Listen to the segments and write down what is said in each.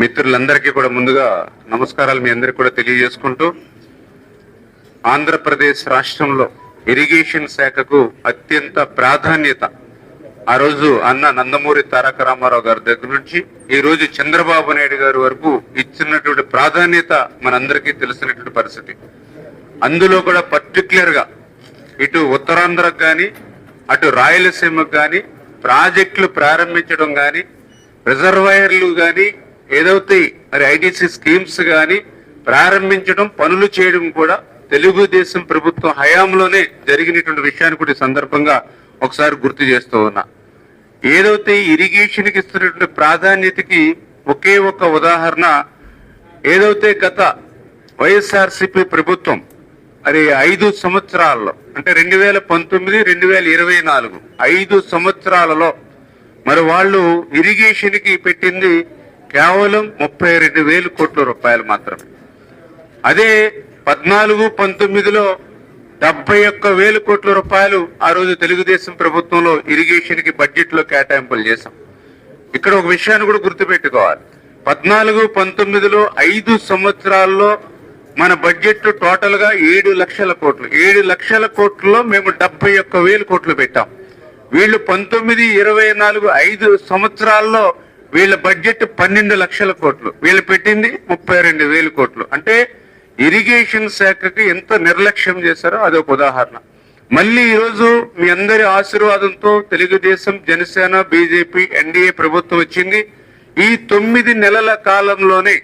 మిత్రులందరికీ కూడా ముందుగా నమస్కారాలు మీ అందరికీ కూడా తెలియజేసుకుంటూ, ఆంధ్రప్రదేశ్ రాష్ట్రంలో ఇరిగేషన్ శాఖకు అత్యంత ప్రాధాన్యత ఆ రోజు అన్న నందమూరి తారక రామారావు గారి దగ్గర నుంచి ఈ రోజు చంద్రబాబు నాయుడు గారి వరకు ఇచ్చినటువంటి ప్రాధాన్యత మనందరికీ తెలిసినటువంటి పరిస్థితి. అందులో కూడా పర్టికులర్ గా ఇటు ఉత్తరాంధ్రకు కానీ అటు రాయలసీమకు కానీ ప్రాజెక్టులు ప్రారంభించడం కానీ, రిజర్వాయర్లు కానీ, ఏదైతే మరి ఐటీసీ స్కీమ్స్ కానీ ప్రారంభించడం, పనులు చేయడం కూడా తెలుగుదేశం ప్రభుత్వం హయాంలోనే జరిగినటువంటి విషయాన్ని కూడా ఈ సందర్భంగా ఒకసారి గుర్తు చేస్తూ ఉన్నా. ఏదైతే ఇరిగేషన్కి ఇస్తున్నటువంటి ప్రాధాన్యతకి ఒకే ఒక ఉదాహరణ, ఏదైతే గత వైఎస్ఆర్సీపీ ప్రభుత్వం మరి 5 సంవత్సరాల్లో అంటే 2019, 2024 5 సంవత్సరాలలో మరి వాళ్ళు ఇరిగేషన్ కి పెట్టింది కేవలం 32,000 కోట్ల రూపాయలు మాత్రమే. అదే 14-19లో 71,000 కోట్ల రూపాయలు ఆ రోజు తెలుగుదేశం ప్రభుత్వంలో ఇరిగేషన్ కి బడ్జెట్ లో కేటాయింపులు చేశాం. ఇక్కడ ఒక విషయాన్ని కూడా గుర్తుపెట్టుకోవాలి. 14-19లో 5 సంవత్సరాల్లో మన బడ్జెట్ టోటల్ గా 7 లక్షల కోట్లు. 7 లక్షల కోట్లలో మేము 71,000 కోట్లు పెట్టాం. వీళ్ళు 19-24 5 సంవత్సరాల్లో వీళ్ళ బడ్జెట్ 12 లక్షల కోట్లు, వీళ్ళు పెట్టింది 32,000 కోట్లు. అంటే ఇరిగేషన్ శాఖకి ఎంత నిర్లక్ష్యం చేశారో అదొక ఉదాహరణ. మళ్ళీ ఈరోజు మీ అందరి ఆశీర్వాదంతో తెలుగుదేశం, జనసేన, బీజేపీ, ఎన్డీఏ ప్రభుత్వం వచ్చింది. ఈ 9 నెలల కాలంలోనే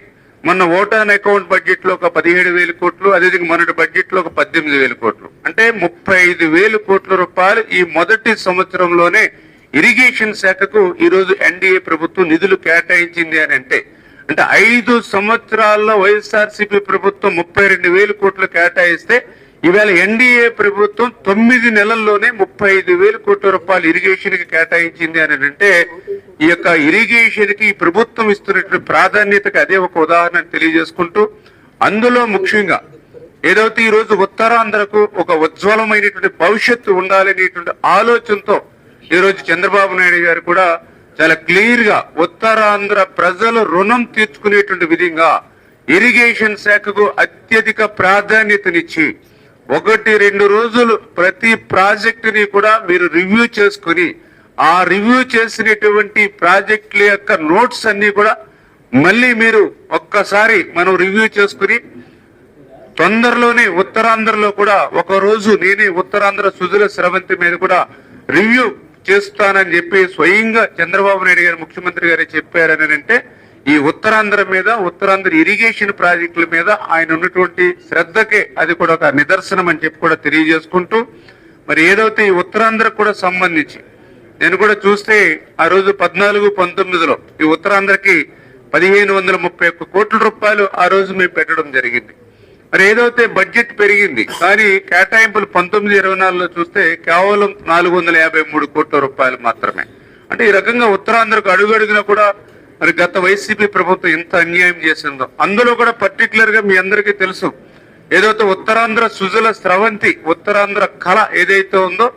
మొన్న ఓటాన్ అకౌంట్ బడ్జెట్ లో ఒక 17,000 కోట్లు, అదేవిధంగా మొన్నటి బడ్జెట్ లో ఒక 18,000 కోట్లు, అంటే 35,000 కోట్ల రూపాయలు ఈ మొదటి సంవత్సరంలోనే ఇరిగేషన్ శాఖకు ఈ రోజు ఎన్డీఏ ప్రభుత్వం నిధులు కేటాయించింది అని అంటే 5 సంవత్సరాల్లో వైఎస్ఆర్సీపీ ప్రభుత్వం 32,000 కోట్లు కేటాయిస్తే ఈవేళ ఎన్డీఏ ప్రభుత్వం 9 నెలల్లోనే 35,000 కోట్ల రూపాయలు ఇరిగేషన్ కి కేటాయించింది అని అంటే ఈ యొక్క ఇరిగేషన్ కి ప్రభుత్వం ఇస్తున్నటువంటి ప్రాధాన్యతకి అదే ఒక ఉదాహరణ తెలియజేసుకుంటూ, అందులో ముఖ్యంగా ఏదైతే ఈ రోజు ఉత్తరాంధ్రకు ఒక ఉజ్వలమైనటువంటి భవిష్యత్తు ఉండాలనేటువంటి ఆలోచనతో ఈ రోజు చంద్రబాబు నాయుడు గారు కూడా చాలా క్లియర్ గా ఉత్తరాంధ్ర ప్రజలు రుణం తీర్చుకునేటువంటి విధంగా ఇరిగేషన్ శాఖకు అత్యధిక ప్రాధాన్యతనిచ్చి 1-2 రోజులు ప్రతి ప్రాజెక్టుని కూడా మీరు రివ్యూ చేసుకుని, ఆ రివ్యూ చేసినటువంటి ప్రాజెక్టుల యొక్క నోట్స్ అన్ని కూడా మళ్ళీ మీరు ఒక్కసారి మనం రివ్యూ చేసుకుని తొందరలోనే ఉత్తరాంధ్రలో కూడా ఒక రోజు నేనే ఉత్తరాంధ్ర సుజల స్రవంతి మీద కూడా రివ్యూ చేస్తానని చెప్పి స్వయంగా చంద్రబాబు నాయుడు గారు ముఖ్యమంత్రి గారు చెప్పారని అంటే ఈ ఉత్తరాంధ్ర మీద, ఉత్తరాంధ్ర ఇరిగేషన్ ప్రాజెక్టుల మీద ఆయన ఉన్నటువంటి శ్రద్ధకే అది కూడా ఒక నిదర్శనం అని చెప్పి కూడా తెలియజేసుకుంటూ, మరి ఏదైతే ఈ ఉత్తరాంధ్రకు కూడా సంబంధించి నేను కూడా చూస్తే ఆ రోజు 14-19లో ఈ ఉత్తరాంధ్రకి 1,531 కోట్ల రూపాయలు ఆ రోజు మేము పెట్టడం జరిగింది. మరి ఏదైతే బడ్జెట్ పెరిగింది కానీ కేటాయింపులు 19-24లో చూస్తే కేవలం 453 కోట్ల రూపాయలు మాత్రమే. అంటే ఈ రకంగా ఉత్తరాంధ్రకు అడుగడుగునా కూడా మరి గత వైసీపీ ప్రభుత్వం ఎంత అన్యాయం చేసిందో. అందులో కూడా పర్టికులర్ గా మీ అందరికీ తెలుసు, ఏదైతే ఉత్తరాంధ్ర సుజల స్రవంతి ఉత్తరాంధ్ర కళ ఏదైతే ఉందో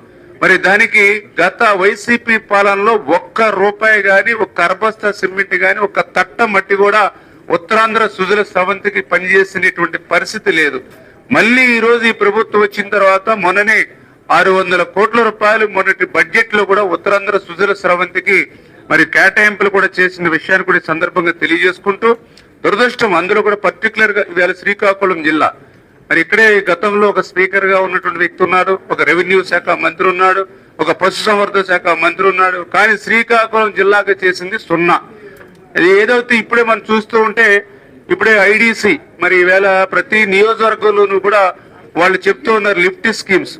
మరి దానికి గత వైసీపీ పాలనలో 1 రూపాయి గాని, 1 అర్బస్తా సిమెంట్ గాని, 1 తట్ట మట్టి కూడా ఉత్తరాంధ్ర సుజల స్రవంతికి పనిచేసినటువంటి పరిస్థితి లేదు. మళ్ళీ ఈ రోజు ఈ ప్రభుత్వం వచ్చిన తర్వాత మొన్ననే 600 కోట్ల రూపాయలు మొన్నటి బడ్జెట్ లో కూడా ఉత్తరాంధ్ర సుజల స్రవంతికి మరి కేటాయింపులు కూడా చేసిన విషయాన్ని కూడా ఈ సందర్భంగా తెలియజేసుకుంటూ, దురదృష్టం అందులో కూడా పర్టికులర్ గా ఇవాళ శ్రీకాకుళం జిల్లా మరి ఇక్కడే గతంలో ఒక స్పీకర్ గా ఉన్నటువంటి వ్యక్తి ఉన్నాడు, ఒక రెవెన్యూ శాఖ మంత్రి ఉన్నాడు, ఒక పశుసంవర్ధక శాఖ మంత్రి ఉన్నాడు, కానీ శ్రీకాకుళం జిల్లాగా చేసింది 0. అది ఏదైతే ఇప్పుడే మనం చూస్తూ ఉంటే ఇప్పుడే ఐడిసి మరి ఈవేళ ప్రతి నియోజకవర్గంలోనూ కూడా వాళ్ళు చెప్తూ ఉన్నారు లిఫ్ట్ స్కీమ్స్.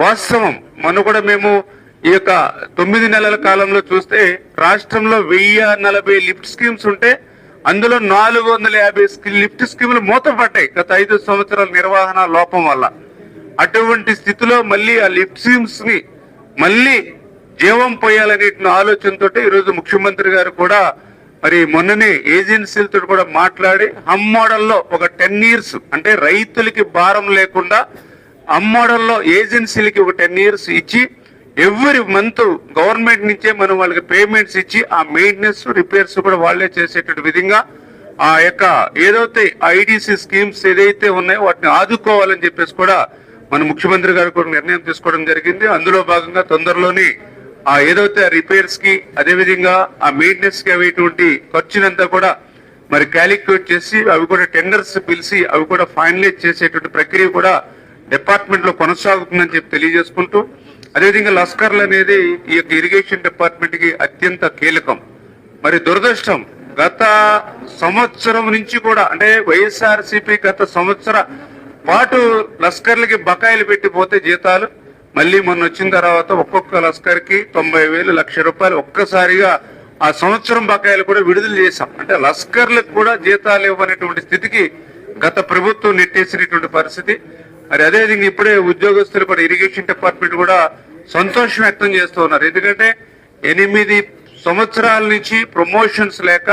వాస్తవం మొన్న కూడా మేము ఈ యొక్క 9 నెలల కాలంలో చూస్తే రాష్ట్రంలో 1,040 లిఫ్ట్ స్కీమ్స్ ఉంటే అందులో 450 లిఫ్ట్ స్కీములు మూతపడ్డాయి గత 5 సంవత్సరాల నిర్వహణ లోపం వల్ల. అటువంటి స్థితిలో మళ్ళీ ఆ లిఫ్ట్ స్కీమ్స్ ని మళ్ళీ జీవం పోయాలనే ఆలోచనతో ఈరోజు ముఖ్యమంత్రి గారు కూడా మరి మొన్ననే ఏజెన్సీలతో కూడా మాట్లాడి హమ్ మోడల్లో ఒక 10 years అంటే రైతులకి భారం లేకుండా హమ్ మోడల్లో ఏజెన్సీలకి ఒక 10 years ఇచ్చి ఎవ్రీ మంత్ గవర్నమెంట్ నుంచే మనం వాళ్ళకి పేమెంట్స్ ఇచ్చి ఆ మెయింటెనెన్స్ రిపేర్స్ కూడా వాళ్లే చేసేటువంటి విధంగా ఆ యొక్క ఏదైతే ఐడిసి స్కీమ్స్ ఏదైతే ఉన్నాయో వాటిని ఆదుకోవాలని చెప్పేసి కూడా మన ముఖ్యమంత్రి గారు కూడా నిర్ణయం తీసుకోవడం జరిగింది. అందులో భాగంగా తొందరలోనే ఆ ఏదైతే రిపేర్స్ కి అదేవిధంగా ఆ మెయింటెనెన్స్ కి అవేటువంటి ఖర్చునంతా కూడా మరి క్యాలిక్యులేట్ చేసి అవి కూడా టెండర్స్ పిలిచి అవి కూడా ఫైనలైజ్ చేసేటువంటి ప్రక్రియ కూడా డిపార్ట్మెంట్ లో కొనసాగుతుందని చెప్పి తెలియజేసుకుంటూ, అదేవిధంగా లస్కర్లు అనేది ఈ యొక్క ఇరిగేషన్ డిపార్ట్మెంట్ కి అత్యంత కీలకం. మరి దురదృష్టం గత సంవత్సరం నుంచి కూడా అంటే వైఎస్ఆర్సీపీ గత సంవత్సర పాటు లస్కర్లకి బకాయిలు పెట్టిపోతే జీతాలు మళ్ళీ మొన్న వచ్చిన తర్వాత ఒక్కొక్క లస్కర్ కి 90,000 1,00,000 ఒక్కసారిగా ఆ సంవత్సరం బకాయిలు కూడా విడుదల చేశాం. అంటే లస్కర్లకు కూడా జీతాలు ఇవ్వనటువంటి స్థితికి గత ప్రభుత్వం నెట్టేసినటువంటి పరిస్థితి. మరి అదేవిధంగా ఇప్పుడే ఉద్యోగస్తులు కూడా ఇరిగేషన్ డిపార్ట్మెంట్ కూడా సంతోషం వ్యక్తం చేస్తూ ఉన్నారు. ఎందుకంటే 8 సంవత్సరాల నుంచి ప్రమోషన్స్ లేక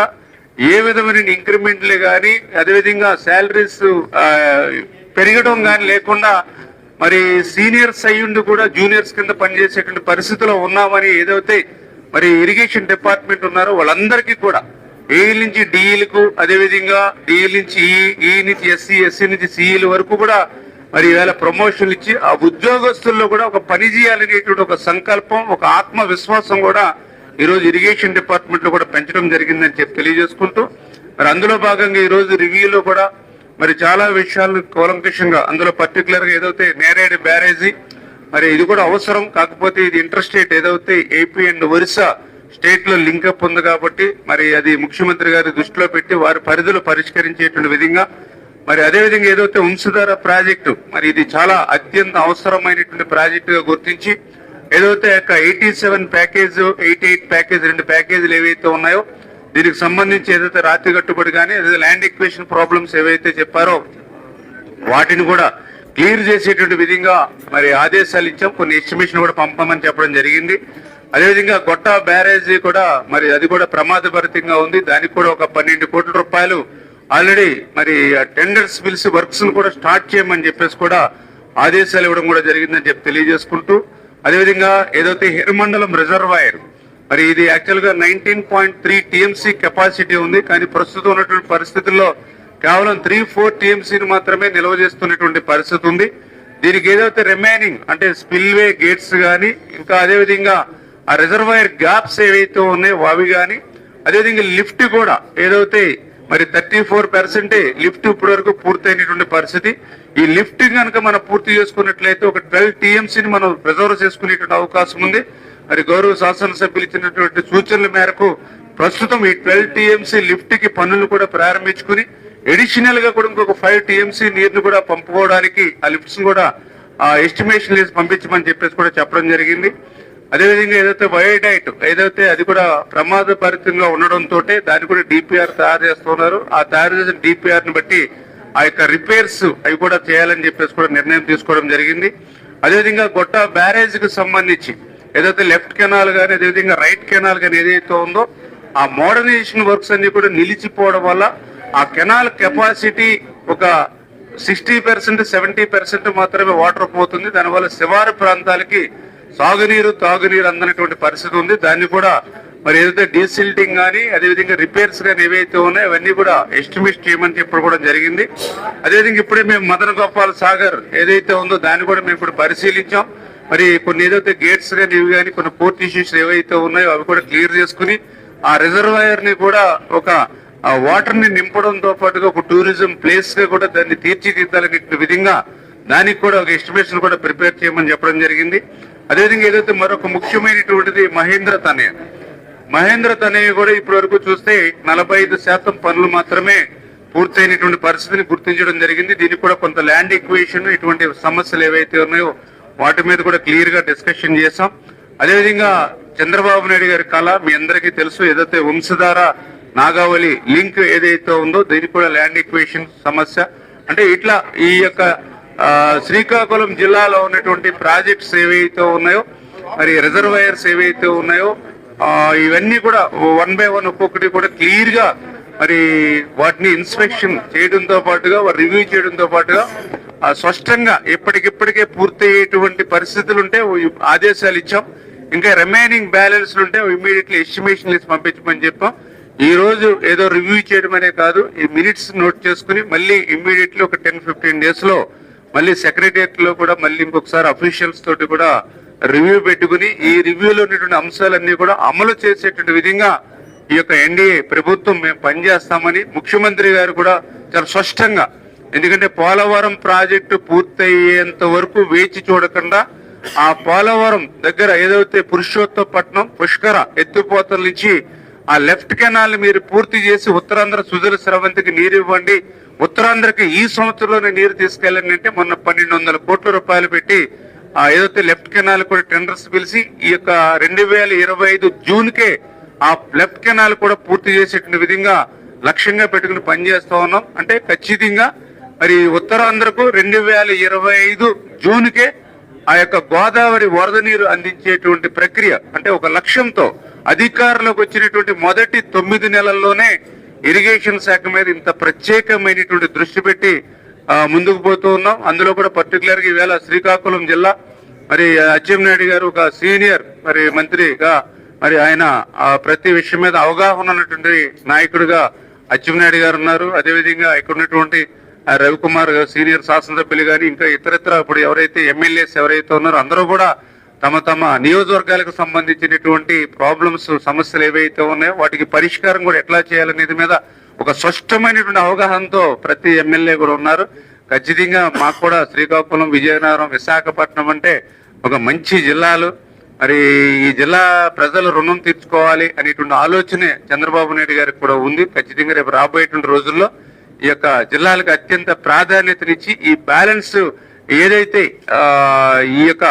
ఏ విధమైన ఇంక్రిమెంట్లు కానీ అదేవిధంగా శాలరీస్ పెరగడం కానీ లేకుండా మరి సీనియర్స్ అయ్యుండి కూడా జూనియర్స్ కింద పనిచేసేటువంటి పరిస్థితిలో ఉన్నామని ఏదైతే మరి ఇరిగేషన్ డిపార్ట్మెంట్ ఉన్నారో వాళ్ళందరికీ కూడా ఏఈల నుంచి డిఈలకు అదేవిధంగా డిఈల నుంచి ఈ నుంచి ఎస్సీ నుంచి సిఈల వరకు కూడా మరి ఈవేళ ప్రమోషన్లు ఇచ్చి ఆ ఉద్యోగస్తుల్లో కూడా ఒక పని చేయాలనేటువంటి ఒక సంకల్పం, ఒక ఆత్మవిశ్వాసం కూడా ఈరోజు ఇరిగేషన్ డిపార్ట్మెంట్ లో కూడా పెంచడం జరిగిందని చెప్పి తెలియజేసుకుంటూ, మరి అందులో భాగంగా ఈ రోజు రివ్యూలో కూడా మరి చాలా విషయాలను కూలంకషంగా అందులో పర్టికులర్ గా ఏదైతే నేరేడు బ్యారేజీ మరి ఇది కూడా అవసరం, కాకపోతే ఇది ఇంటర్ స్టేట్ ఏదైతే ఏపీ అండ్ ఒరిస్సా స్టేట్ లో లింకప్ ఉంది కాబట్టి మరి అది ముఖ్యమంత్రి గారి దృష్టిలో పెట్టి వారి పరిధిలో పరిష్కరించేటువంటి విధంగా మరి అదేవిధంగా ఏదైతే వంశధార ప్రాజెక్టు మరి ఇది చాలా అత్యంత అవసరమైనటువంటి ప్రాజెక్టుగా గుర్తించి ఏదైతే 87 ప్యాకేజ్ 88 ప్యాకేజ్ 2 ప్యాకేజీలు ఏవైతే ఉన్నాయో దీనికి సంబంధించి ఏదైతే రాతి కట్టుబడి కానీ ఏదైతే ల్యాండ్ ఎక్వేషన్ ప్రాబ్లమ్స్ ఏవైతే చెప్పారో వాటిని కూడా క్లియర్ చేసేటువంటి విధంగా మరి ఆదేశాలు ఇచ్చాం. కొన్ని ఎస్టిమేషన్ కూడా పంపమని చెప్పడం జరిగింది. అదేవిధంగా గొట్టా బ్యారేజీ కూడా మరి అది కూడా ప్రమాదభరితంగా ఉంది. దానికి కూడా ఒక 12 కోట్ల రూపాయలు ఆల్రెడీ మరి టెండర్స్ పిలిచి వర్క్స్ కూడా స్టార్ట్ చేయమని చెప్పేసి కూడా ఆదేశాలు ఇవ్వడం కూడా జరిగిందని చెప్పి తెలియజేసుకుంటూ, అదేవిధంగా ఏదైతే హిరమండలం రిజర్వాయర్ మరి ఇది యాక్చువల్ గా 19.3 టీఎంసీ కెపాసిటీ ఉంది. కానీ ప్రస్తుతం ఉన్నటువంటి పరిస్థితుల్లో కేవలం 3-4 టీఎంసీని మాత్రమే నిల్వ చేస్తున్నటువంటి పరిస్థితి ఉంది. దీనికి ఏదైతే రిమైనింగ్ అంటే స్పిల్వే గేట్స్ కానీ ఇంకా అదేవిధంగా ఆ రిజర్వాయర్ గ్యాప్స్ ఏవైతే ఉన్నాయో అవి కానీ అదేవిధంగా లిఫ్ట్ కూడా ఏదైతే మరి 34% లిఫ్ట్ ఇప్పటి వరకు పూర్తయినటువంటి పరిస్థితి. ఈ లిఫ్ట్ కనుక మనం పూర్తి చేసుకున్నట్లయితే ఒక 12 టీఎంసీని మనం రిజర్వ్ చేసుకునేటువంటి అవకాశం ఉంది. మరి గౌరవ శాసనసభ్యులు ఇచ్చినటువంటి సూచనల మేరకు ప్రస్తుతం ఈ 12 టీఎంసీ లిఫ్ట్ కి పనులు కూడా ప్రారంభించుకుని అడిషనల్ గా కూడా ఇంకొక 5 టీఎంసీ నీరును కూడా పంపుకోవడానికి ఆ లిఫ్ట్స్ కూడా ఎస్టిమేషన్ చేసి పంపించమని చెప్పేసి కూడా చెప్పడం జరిగింది. అదేవిధంగా ఏదైతే బయోడైట్ ఏదైతే అది కూడా ప్రమాదభరితంగా ఉండడంతో దాన్ని కూడా డిపిఆర్ తయారు చేస్తున్నారు. ఆ తయారు చేసిన డిపిఆర్ ని బట్టి ఆ యొక్క రిపేర్స్ అవి కూడా చేయాలని చెప్పేసి కూడా నిర్ణయం తీసుకోవడం జరిగింది. అదేవిధంగా గొట్టా బ్యారేజ్ కి సంబంధించి ఏదైతే లెఫ్ట్ కెనాల్ కానీ అదేవిధంగా రైట్ కెనాల్ కానీ ఏదైతే ఉందో ఆ మోడర్నైజేషన్ వర్క్స్ అన్ని కూడా నిలిచిపోవడం వల్ల ఆ కెనాల్ కెపాసిటీ ఒక 60% 70% మాత్రమే వాటర్ పోతుంది. దానివల్ల శివారు ప్రాంతాలకి సాగునీరు తాగునీరు అందనటువంటి పరిస్థితి ఉంది. దాన్ని కూడా మరి ఏదైతే డీసిల్టింగ్ కానీ అదేవిధంగా రిపేర్స్ కానీ ఏవైతే ఉన్నాయో అవన్నీ కూడా ఎస్టిమేట్ చేయమని చెప్పడం కూడా జరిగింది. అదేవిధంగా ఇప్పుడే మేము మదన గోపాల్ సాగర్ ఏదైతే ఉందో దాన్ని కూడా మేము ఇప్పుడు పరిశీలించాం. మరి కొన్ని ఏదైతే గేట్స్ కానీ ఇవి కానీ కొన్ని పోర్ట్ ఇష్యూస్ ఏవైతే ఉన్నాయో అవి కూడా క్లియర్ చేసుకుని ఆ రిజర్వాయర్ ని కూడా ఒక వాటర్ ని నింపడంతో పాటుగా ఒక టూరిజం ప్లేస్ గా కూడా దాన్ని తీర్చిదిద్దాలనే విధంగా దానికి కూడా ఒక ఎస్టిమేషన్ కూడా ప్రిపేర్ చేయమని చెప్పడం జరిగింది. అదేవిధంగా ఏదైతే మరొక ముఖ్యమైనటువంటిది మహేంద్ర తనవి కూడా ఇప్పటి వరకు చూస్తే 45% పనులు మాత్రమే పూర్తయినటువంటి పరిస్థితిని గుర్తించడం జరిగింది. దీనికి కూడా కొంత ల్యాండ్ ఈక్వేషన్ ఇటువంటి సమస్యలు ఏవైతే ఉన్నాయో వాటి మీద కూడా క్లియర్ గా డిస్కషన్ చేశాం. అదేవిధంగా చంద్రబాబు నాయుడు గారి కళ మీ అందరికీ తెలుసు, ఏదైతే వంశధార నాగావళి లింక్ ఏదైతే ఉందో దీనికి కూడా ల్యాండ్ ఈక్వేషన్ సమస్య. అంటే ఇట్లా ఈ యొక్క శ్రీకాకుళం జిల్లాలో ఉన్నటువంటి ప్రాజెక్ట్స్ ఏవైతే ఉన్నాయో మరి రిజర్వాయర్స్ ఏవైతే ఉన్నాయో ఇవన్నీ కూడా 1 by 1 ఒక్కొక్కటి కూడా క్లియర్ గా మరి వాటిని ఇన్స్పెక్షన్ చేయడంతో పాటుగా రివ్యూ చేయడంతో పాటుగా స్పష్టంగా ఎప్పటికిప్పటికే పూర్తయ్యేటువంటి పరిస్థితులు ఉంటే ఆదేశాలు ఇచ్చాం. ఇంకా రిమైనింగ్ బ్యాలెన్స్ ఉంటే ఇమీడియట్లీ ఎస్టిమేషన్ లిస్ట్ పంపించమని చెప్పాం. ఈ రోజు ఏదో రివ్యూ చేయడం అనే కాదు, ఈ మినిట్స్ నోట్ చేసుకుని మళ్ళీ ఇమ్మీడియట్లీ ఒక 10-15 days లో మళ్ళీ సెక్రటరియట్ లో కూడా మళ్ళీ ఇంకొకసారి అఫీషియల్స్ తోటి కూడా రివ్యూ పెట్టుకుని ఈ రివ్యూలో ఉన్నటువంటి అంశాలన్నీ కూడా అమలు చేసేటువంటి విధంగా ఈ యొక్క ఎన్డీఏ ప్రభుత్వం మేము పనిచేస్తామని ముఖ్యమంత్రి గారు కూడా చాలా స్పష్టంగా, ఎందుకంటే పోలవరం ప్రాజెక్టు పూర్తయ్యేంత వరకు వేచి చూడకుండా ఆ పోలవరం దగ్గర ఏదైతే పురుషోత్తపట్నం పుష్కర ఎత్తిపోతల నుంచి ఆ లెఫ్ట్ కెనాల్ మీరు పూర్తి చేసి ఉత్తరాంధ్ర సుజల స్రవంతికి నీరు ఇవ్వండి, ఉత్తరాంధ్రకి ఈ సంవత్సరంలోనే నీరు తీసుకెళ్ళండి అంటే మొన్న 1200 కోట్ల రూపాయలు పెట్టి ఏదైతే లెఫ్ట్ కెనాల్ కూడా టెండర్స్ పిలిచి ఈ యొక్క 2025 జూన్కే ఆ లెఫ్ట్ కెనాల్ కూడా పూర్తి చేసేటువంటి విధంగా లక్ష్యంగా పెట్టుకుని పనిచేస్తా ఉన్నాం. అంటే ఖచ్చితంగా మరి ఉత్తరాంధ్రకు 2025 జూన్కే ఆ యొక్క గోదావరి వరద నీరు అందించేటువంటి ప్రక్రియ, అంటే ఒక లక్ష్యంతో అధికారంలోకి వచ్చినటువంటి మొదటి 9 నెలల్లోనే ఇరిగేషన్ శాఖ మీద ఇంత ప్రత్యేకమైనటువంటి దృష్టి పెట్టి ముందుకు పోతూ ఉన్నాం. అందులో కూడా పర్టికులర్ గా ఈవేళ శ్రీకాకుళం జిల్లా మరి అచ్చెన్నాయుడు గారు ఒక సీనియర్ మరి మంత్రిగా మరి ఆయన ప్రతి విషయం మీద అవగాహన ఉన్నటువంటి నాయకుడిగా అచ్చెన్నాయుడు గారు ఉన్నారు. అదేవిధంగా ఇక్కడ ఉన్నటువంటి రవికుమార్ గారు సీనియర్ శాసనసభ్యులు కానీ ఇంకా ఇతరత్ర ఇప్పుడు ఎవరైతే ఎమ్మెల్యేస్ ఎవరైతే ఉన్నారో అందరూ కూడా తమ తమ నియోజకవర్గాలకు సంబంధించినటువంటి ప్రాబ్లమ్స్ సమస్యలు ఏవైతే ఉన్నాయో వాటికి పరిష్కారం కూడా ఎట్లా చేయాలనేది మీద ఒక స్పష్టమైనటువంటి అవగాహనతో ప్రతి ఎమ్మెల్యే కూడా ఉన్నారు. ఖచ్చితంగా మాకు కూడా శ్రీకాకుళం, విజయనగరం, విశాఖపట్నం అంటే ఒక మంచి జిల్లాలు. మరి ఈ జిల్లా ప్రజలు రుణం తీర్చుకోవాలి అనేటువంటి ఆలోచనే చంద్రబాబు నాయుడు గారికి కూడా ఉంది. ఖచ్చితంగా రేపు రాబోయేటువంటి రోజుల్లో ఈ యొక్క జిల్లాలకు అత్యంత ప్రాధాన్యతనిచ్చి ఈ బ్యాలెన్స్ ఏదైతే ఈ యొక్క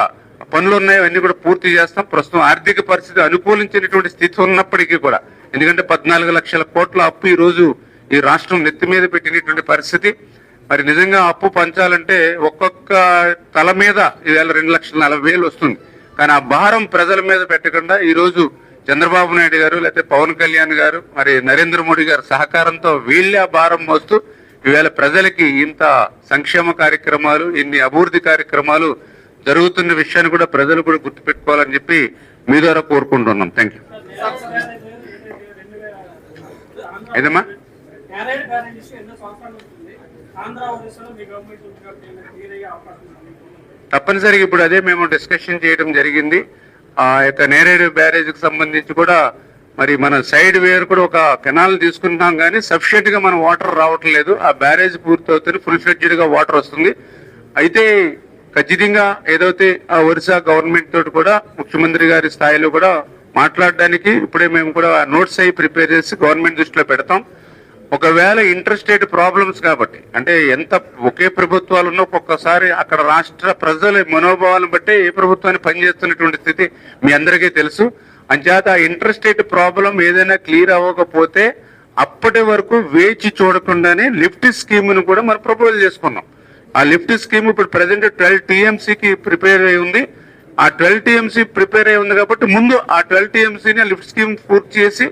పనులు ఉన్నాయో అన్ని కూడా పూర్తి చేస్తాం. ప్రస్తుతం ఆర్థిక పరిస్థితి అనుకూలించినటువంటి స్థితి ఉన్నప్పటికీ కూడా, ఎందుకంటే 14 లక్షల కోట్ల అప్పు ఈ రోజు ఈ రాష్ట్రం నెత్తి మీద పెట్టినటువంటి పరిస్థితి. మరి నిజంగా అప్పు పంచాలంటే ఒక్కొక్క తల మీద ఈవేళ 2,40,000 వస్తుంది. కానీ ఆ భారం ప్రజల మీద పెట్టకుండా ఈ రోజు చంద్రబాబు నాయుడు గారు లేకపోతే పవన్ కళ్యాణ్ గారు మరి నరేంద్ర మోడీ గారు సహకారంతో వీళ్ళే ఆ భారం మోస్తూ ఈవేళ ప్రజలకి ఇంత సంక్షేమ కార్యక్రమాలు, ఇన్ని అభివృద్ధి కార్యక్రమాలు జరుగుతున్న విషయాన్ని కూడా ప్రజలు కూడా గుర్తుపెట్టుకోవాలని చెప్పి మీ ద్వారా కోరుకుంటున్నాం. Thank you. ఏదమ్మా తప్పనిసరిగా ఇప్పుడు అదే మేము డిస్కషన్ చేయడం జరిగింది. ఆ యొక్క నేరేడు బ్యారేజ్ కి సంబంధించి కూడా మరి మన సైడ్ వేర్ కూడా ఒక కెనాల్ తీసుకుంటున్నాం, కానీ సఫిషియెంట్ గా మనం వాటర్ రావట్లేదు. ఆ బ్యారేజ్ పూర్తవుతుంది, ఫుల్ ఫ్లెడ్జ్డ్ గా వాటర్ వస్తుంది. అయితే ఖచ్చితంగా ఏదైతే ఆ ఒరిస్సా గవర్నమెంట్ తోటి కూడా ముఖ్యమంత్రి గారి స్థాయిలో కూడా మాట్లాడడానికి ఇప్పుడే మేము కూడా నోట్స్ అయి ప్రిపేర్ చేసి గవర్నమెంట్ దృష్టిలో పెడతాం. ఒకవేళ ఇంటర్ స్టేట్ ప్రాబ్లమ్స్ కాబట్టి, అంటే ఎంత ఒకే ప్రభుత్వాలు ఉన్నా ఒక్కొక్కసారి అక్కడ రాష్ట్ర ప్రజల మనోభావాలను బట్టి ఏ ప్రభుత్వాన్ని పనిచేస్తున్నటువంటి స్థితి మీ అందరికీ తెలుసు. అంచేత ఆ ఇంటర్ స్టేట్ ప్రాబ్లం ఏదైనా క్లియర్ అవ్వకపోతే అప్పటి వరకు వేచి చూడకుండానే లిఫ్ట్ స్కీమ్ను కూడా మనం ప్రపోజల్ చేసుకున్నాం. ఆ లిఫ్ట్ స్కీమ్ ఇప్పుడు ప్రెసెంట్ 12 TMCకి ప్రిపేర్ అయి ఉంది. ఆ 12 TMC ప్రిపేర్ అయి ఉంది కాబట్టి ముందు ఆ 12 TMCని లిఫ్ట్ స్కీమ్ పూర్తి చేసి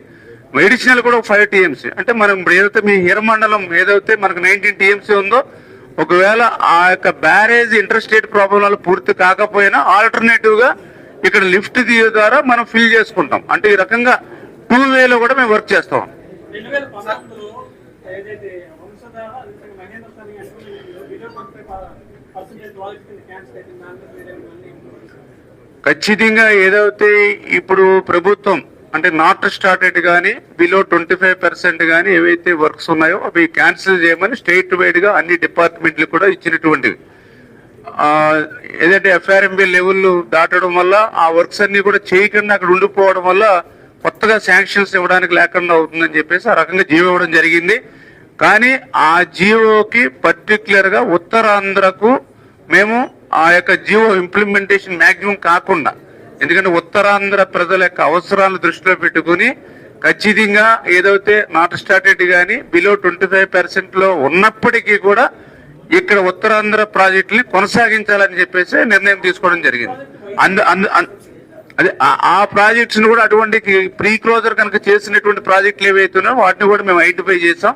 అడిషనల్ కూడా 5 TMC, అంటే మనం ఇప్పుడు ఏదైతే మీ హీరమండలం ఏదైతే మనకు 19 TMC ఉందో, ఒకవేళ ఆ యొక్క బ్యారేజ్ ఇంటర్ స్టేట్ ప్రాబ్లం పూర్తి కాకపోయినా ఆల్టర్నేటివ్ గా ఇక్కడ లిఫ్ట్ ద్వారా మనం ఫిల్ చేసుకుంటాం. అంటే ఈ రకంగా 2 వేలో కూడా మేము వర్క్ చేస్తాం. ఖచ్చితంగా ఏదైతే ఇప్పుడు ప్రభుత్వం అంటే నాట్ స్టార్టెడ్ కానీ బిలో 25% కానీ ఏవైతే వర్క్స్ ఉన్నాయో అవి క్యాన్సిల్ చేయమని స్టేట్ వైడ్ గా అన్ని డిపార్ట్మెంట్లు కూడా ఇచ్చినటువంటివి. ఏదంటే FRMB లెవెల్ దాటడం వల్ల ఆ వర్క్స్ అన్ని కూడా చేయకుండా అక్కడ ఉండిపోవడం వల్ల కొత్తగా శాంక్షన్స్ ఇవ్వడానికి లేకుండా అవుతుందని చెప్పేసి ఆ రకంగా జీవో ఇవ్వడం జరిగింది. కానీ ఆ జీవోకి పర్టికులర్ గా ఉత్తరాంధ్రకు మేము ఆ యొక్క జీవో ఇంప్లిమెంటేషన్ మ్యాక్సిమం కాకుండా, ఎందుకంటే ఉత్తరాంధ్ర ప్రజల యొక్క అవసరాలను దృష్టిలో పెట్టుకుని ఖచ్చితంగా ఏదైతే నాట్ స్టార్టెడ్ కానీ బిలో 25% లో ఉన్నప్పటికీ కూడా ఇక్కడ ఉత్తరాంధ్ర ప్రాజెక్టుని కొనసాగించాలని చెప్పేసి నిర్ణయం తీసుకోవడం జరిగింది. అదే ఆ ప్రాజెక్ట్స్ ని కూడా అటువంటి ప్రీ క్లోజర్ కనుక చేసినటువంటి ప్రాజెక్టులు ఏవైతే ఉన్నాయో వాటిని కూడా మేము ఐడెంటిఫై చేసాం.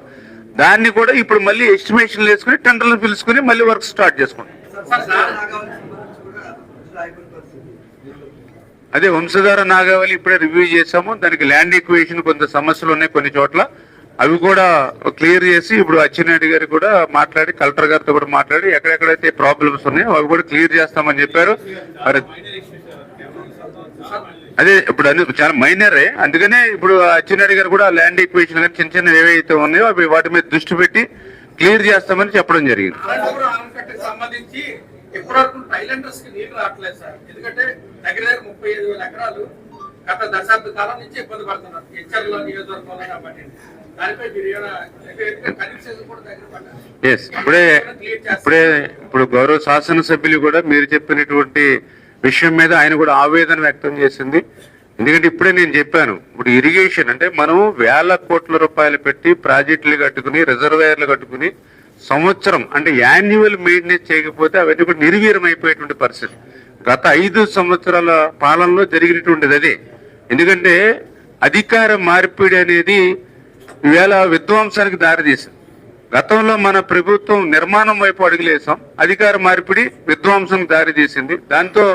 దాన్ని కూడా ఇప్పుడు మళ్ళీ ఎస్టిమేషన్లు వేసుకుని టెండర్లు పిలుచుకుని మళ్ళీ వర్క్ స్టార్ట్ చేసుకుంటాం. అదే వంశధార నాగావళి ఇప్పుడే రివ్యూ చేసాము. దానికి ల్యాండ్ ఈక్వేషన్ కొంత సమస్యలు ఉన్నాయి కొన్ని చోట్ల, అవి కూడా క్లియర్ చేసి ఇప్పుడు అచ్చెన్నాయుడు గారు కూడా మాట్లాడి కలెక్టర్ గారితో కూడా మాట్లాడి ఎక్కడెక్కడైతే ప్రాబ్లమ్స్ ఉన్నాయో అవి కూడా క్లియర్ చేస్తామని చెప్పారు. అదే ఇప్పుడు అన్ని చాలా మైనరే, అందుకనే ఇప్పుడు అచ్చెన్నాయుడు గారు కూడా ల్యాండ్ ఈక్వేషన్ కానీ చిన్న చిన్న ఏవైతే ఉన్నాయో అవి వాటి మీద దృష్టి పెట్టి క్లియర్ చేస్తామని చెప్పడం జరిగింది. ఇప్పటివరకు టైలెండర్స్ కి నీళ్లు రావట్లేదు సార్. ఎందుకంటే దగ్గర 35,000 ఎకరాలు గత దశాబ్ద కాలం నుంచి ఇబ్బంది పడుతున్నారు హెచ్చర్లో నియోజకవర్గంలో. కాబట్టి దానిపై మీరు కూడా దగ్గర పడ్డారు. ఇప్పుడు గౌరవ శాసనసభ్యులు కూడా మీరు చెప్పినటువంటి విషయం మీద ఆయన కూడా ఆవేదన వ్యక్తం చేసింది. ఎందుకంటే ఇప్పుడే నేను చెప్పాను, ఇప్పుడు ఇరిగేషన్ అంటే మనం వేల కోట్ల రూపాయలు పెట్టి ప్రాజెక్టులు కట్టుకుని రిజర్వాయర్లు కట్టుకుని సంవత్సరం అంటే యాన్యువల్ మెయింటెనెన్స్ చేయకపోతే అవన్నీ కూడా నిర్వీర్యం అయిపోయేటువంటి పరిస్థితి గత 5 సంవత్సరాల పాలనలో జరిగినటువంటిది అదే. ఎందుకంటే అధికార మార్పిడి అనేది ఈవేళ విధ్వంసానికి దారితీసింది. గతంలో మన ప్రభుత్వం నిర్మాణం వైపు అడుగులేసాం, అధికార మార్పిడి విధ్వంసానికి దారితీసింది. దాంతో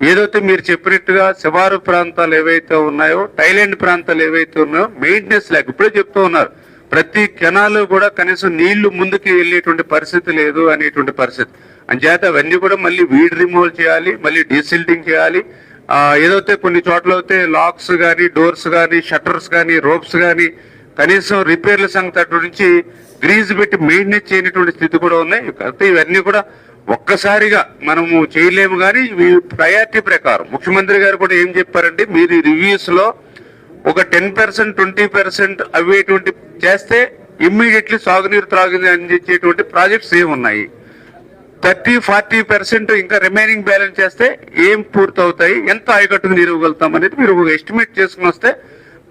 ఏదైతే మీరు చెప్పినట్టుగా శివారు ప్రాంతాలు ఏవైతే ఉన్నాయో, టైలాండ్ ప్రాంతాలు ఏవైతే ఉన్నాయో మెయింటెనెన్స్ లేక ఇప్పుడే చెప్తూ ఉన్నారు, ప్రతి కెనాలు కూడా కనీసం నీళ్లు ముందుకు వెళ్ళేటువంటి పరిస్థితి లేదు అనేటువంటి పరిస్థితి. అంచేత అవన్నీ కూడా మళ్ళీ వీడ్ రిమూవల్ చేయాలి, మళ్ళీ డీసిల్టింగ్ చేయాలి. ఏదైతే కొన్ని చోట్ల అయితే లాక్స్ కానీ, డోర్స్ కానీ, షట్టర్స్ కానీ, రోప్స్ కానీ కనీసం రిపేర్ల సంగతి అటు నుంచి గ్రీజ్ పెట్టి మెయింటెనెన్స్ చేయనటువంటి స్థితి కూడా ఉన్నాయి. అయితే ఇవన్నీ కూడా ఒక్కసారిగా మనము చేయలేము. కానీ ఇవి ప్రయారిటీ ప్రకారం ముఖ్యమంత్రి గారు కూడా ఏం చెప్పారంటే, మీరు రివ్యూస్ లో ఒక 10%, 20% అవేటువంటి చేస్తే ఇమ్మీడియట్లీ సాగునీరు త్రాగునీరు అందించేటువంటి ప్రాజెక్ట్స్ ఏమున్నాయి, 30-40% ఇంకా రిమైనింగ్ బ్యాలెన్స్ చేస్తే ఏం పూర్తవుతాయి, ఎంత ఆయకట్టుకు నీరు ఇవ్వగలుగుతాం అనేది మీరు ఒక ఎస్టిమేట్ చేసుకుని వస్తే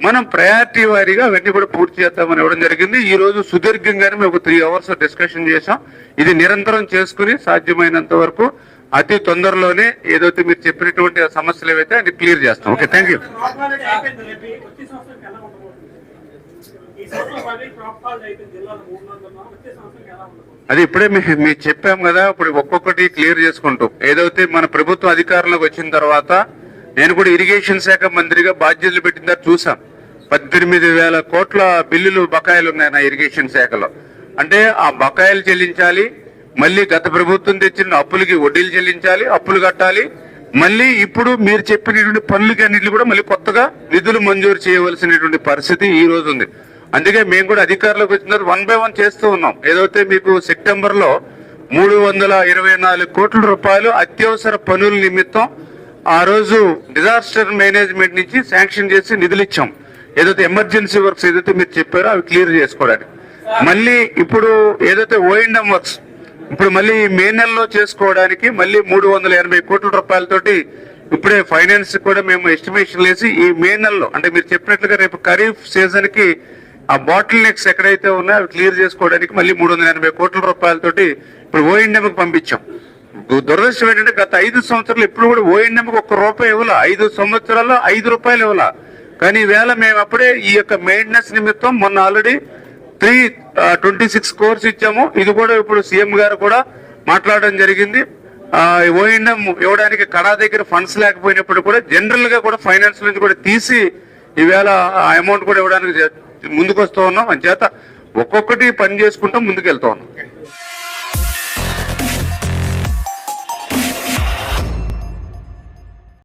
మనం ప్రయారిటీ వారీగా అవన్నీ కూడా పూర్తి చేద్దామని ఇవ్వడం జరిగింది. ఈ రోజు సుదీర్ఘంగానే మేము ఒక 3 hours డిస్కషన్ చేసాం. ఇది నిరంతరం చేసుకుని సాధ్యమైనంత వరకు అతి తొందరలోనే ఏదైతే మీరు చెప్పినటువంటి సమస్యలు ఏవైతే అది క్లియర్ చేస్తాం. Okay, thank you. అది ఇప్పుడే మీకు చెప్పాం కదా, ఇప్పుడు ఒక్కొక్కటి క్లియర్ చేసుకుంటూ ఏదైతే మన ప్రభుత్వ అధికారంలోకి వచ్చిన తర్వాత నేను కూడా ఇరిగేషన్ శాఖ మంత్రిగా బాధ్యతలు పెట్టిన తర్వాత చూసాం 18,000 కోట్ల బిల్లులు బకాయిలు ఉన్నాయి నా ఇరిగేషన్ శాఖలో. అంటే ఆ బకాయిలు చెల్లించాలి, మళ్ళీ గత ప్రభుత్వం తెచ్చిన అప్పులకి వడ్డీలు చెల్లించాలి, అప్పులు కట్టాలి, మళ్ళీ ఇప్పుడు మీరు చెప్పినటువంటి పనులకి అన్నింటినీ కూడా మళ్ళీ కొత్తగా నిధులు మంజూరు చేయవలసినటువంటి పరిస్థితి ఈ రోజు ఉంది. అందుకే మేము కూడా అధికారులకు వచ్చిన 1 by 1 చేస్తూ ఉన్నాం. ఏదైతే మీకు సెప్టెంబర్ లో 324 కోట్ల రూపాయలు అత్యవసర పనుల నిమిత్తం ఆ రోజు డిజాస్టర్ మేనేజ్మెంట్ నుంచి శాంక్షన్ చేసి నిధులు ఇచ్చాం. ఏదైతే ఎమర్జెన్సీ వర్క్స్ ఏదైతే మీరు చెప్పారో అవి క్లియర్ చేసుకోవడానికి. మళ్ళీ ఇప్పుడు ఏదైతే O&M వర్క్స్ ఇప్పుడు మళ్ళీ మే నెలలో చేసుకోవడానికి మళ్ళీ 380 కోట్ల రూపాయలతోటి ఇప్పుడే ఫైనాన్స్ కూడా మేము ఎస్టిమేషన్ వేసి ఈ మే నెలలో అంటే మీరు చెప్పినట్లుగా రేపు ఖరీఫ్ సీజన్ కి ఆ బాటిల్ నెక్స్ ఎక్కడైతే ఉన్నాయో అవి క్లియర్ చేసుకోవడానికి మళ్ళీ 380 కోట్ల రూపాయలతోటి ఇప్పుడు O&M కి పంపించాం. దురదృష్టం ఏంటంటే గత 5 సంవత్సరాలు ఎప్పుడు కూడా O&M కి 1 రూపాయి ఇవ్వాల, 5 సంవత్సరాల్లో 5 రూపాయలు ఇవ్వాల. కానీ ఈవేళ మేము అప్పుడే ఈ యొక్క మెయింటెనెన్స్ నిమిత్తం మొన్న ఆల్రెడీ 326 crores ఇచ్చాము. ఇది కూడా ఇప్పుడు సీఎం గారు కూడా మాట్లాడడం జరిగింది. O&M ఇవ్వడానికి కడా దగ్గర ఫండ్స్ లేకపోయినప్పుడు కూడా జనరల్ గా కూడా ఫైనాన్స్ నుంచి కూడా తీసి ఈవేళ ఆ అమౌంట్ కూడా ఇవ్వడానికి ముందుకు వస్తూ ఉన్నాం. అంచేత ఒక్కొక్కటి పని చేసుకుంటూ ముందుకు వెళ్తా ఉన్నాం.